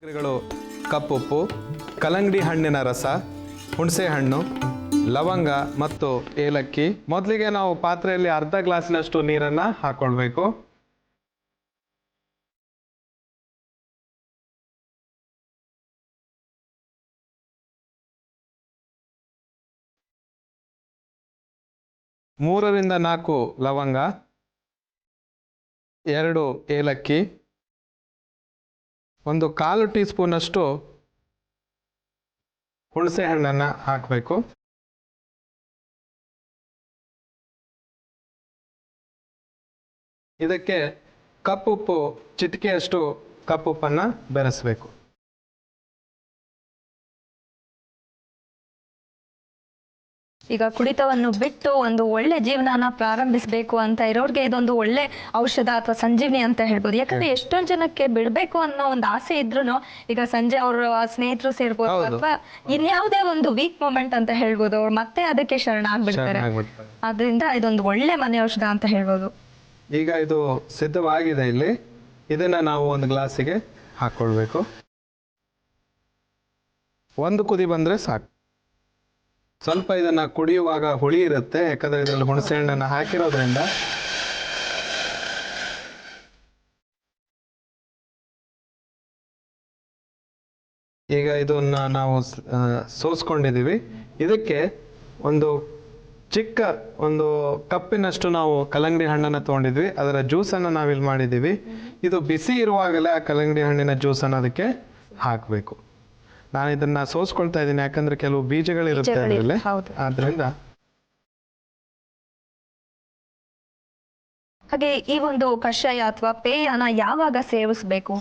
ಸಾಮಗ್ರಿಗಳು: ಕಪ್ಪುಪ್ಪು, ಕಲ್ಲಂಗಡಿ ಹಣ್ಣಿನ ರಸ, ಹುಣಸೆ ಹಣ್ಣು, ಲವಂಗ ಮತ್ತು ಏಲಕ್ಕಿ. ಮೊದಲಿಗೆ ನಾವು ಪಾತ್ರೆಯಲ್ಲಿ ಅರ್ಧ ಗ್ಲಾಸಿನಷ್ಟು ನೀರನ್ನು ಹಾಕೊಳ್ಬೇಕು. ಮೂರರಿಂದ 4 ಲವಂಗ, 2 ಏಲಕ್ಕಿ, 1/4 ಟೀ ಸ್ಪೂನಷ್ಟು ಹುಣಸೆ ಹಣ್ಣನ್ನು ಹಾಕಬೇಕು. ಇದಕ್ಕೆ ಕಪ್ಪುಪ್ಪು, ಚಿಟಿಕೆಯಷ್ಟು ಕಪ್ಪುಪ್ಪನ್ನು ಬೆರೆಸಬೇಕು. ಈಗ ಕುಡಿತವನ್ನು ಬಿಟ್ಟು ಒಂದು ಒಳ್ಳೆ ಜೀವನನ ಪ್ರಾರಂಭಿಸಬೇಕು ಅಂತ ಇರೋರಿಗೆ ಇದೊಂದು ಒಳ್ಳೆ ಔಷಧ ಅಥವಾ ಸಂಜೀವನಿ ಅಂತ ಹೇಳ್ಬೋದು. ಯಾಕಂದ್ರೆ ಎಷ್ಟೊಂದು ಜನಕ್ಕೆ ಬಿಡ್ಬೇಕು ಅನ್ನೋ ಒಂದು ಆಸೆ ಇದ್ರೂ ಈಗ ಸಂಜೆ ಅವ್ರ ಸ್ನೇಹಿತರು ಸೇರ್ಬೋದು ಅಥವಾ ಇನ್ಯಾವುದೇ ಒಂದು ವೀಕ್ ಮೂಮೆಂಟ್ ಅಂತ ಹೇಳ್ಬೋದು, ಅವ್ರು ಮತ್ತೆ ಅದಕ್ಕೆ ಶರಣಾಗ್ಬಿಡ್ತಾರೆ. ಅದರಿಂದ ಇದೊಂದು ಒಳ್ಳೆ ಮನೆ ಔಷಧ ಅಂತ ಹೇಳ್ಬೋದು. ಈಗ ಇದು ಸಿದ್ಧವಾಗಿದೆ. ಇಲ್ಲಿ ಇದನ್ನ ನಾವು ಒಂದು ಗ್ಲಾಸಿಗೆ ಹಾಕೊಳ್ಬೇಕು. ಒಂದು ಕುದಿ ಬಂದ್ರೆ ಸಾಕು. ಸ್ವಲ್ಪ ಇದನ್ನ ಕುಡಿಯುವಾಗ ಹುಳಿ ಇರುತ್ತೆ, ಯಾಕಂದ್ರೆ ಇದರಲ್ಲಿ ಹುಣಸೆ ಹಣ್ಣನ್ನು ಹಾಕಿರೋದ್ರಿಂದ. ಈಗ ಇದನ್ನ ನಾವು ಸೋಸ್ಕೊಂಡಿದೀವಿ. ಇದಕ್ಕೆ ಒಂದು ಚಿಕ್ಕ ಒಂದು ಕಪ್ಪಿನಷ್ಟು ನಾವು ಕಲ್ಲಂಗಡಿ ಹಣ್ಣನ್ನು ತೊಗೊಂಡಿದ್ವಿ, ಅದರ ಜ್ಯೂಸನ್ನು ನಾವಿಲ್ಲಿ ಮಾಡಿದ್ದೀವಿ. ಇದು ಬಿಸಿ ಇರುವಾಗಲೇ ಆ ಕಲ್ಲಂಗಡಿ ಹಣ್ಣಿನ ಜ್ಯೂಸನ್ನು ಅದಕ್ಕೆ ಹಾಕಬೇಕು. ನಾನು ಇದನ್ನ ಸೋಸ್ಕೊಳ್ತಾ ಇದ್ದೀನಿ, ಯಾಕಂದ್ರೆ ಕೆಲವು ಬೀಜಗಳಿರುತ್ತೆ ಅದರಲ್ಲಿ, ಆದ್ರಿಂದ. ಹಾಗೆ ಈ ಒಂದು ಕಷಾಯ ಅಥವಾ ಪೇಯನ ಯಾವಾಗ ಸೇವಿಸಬೇಕು?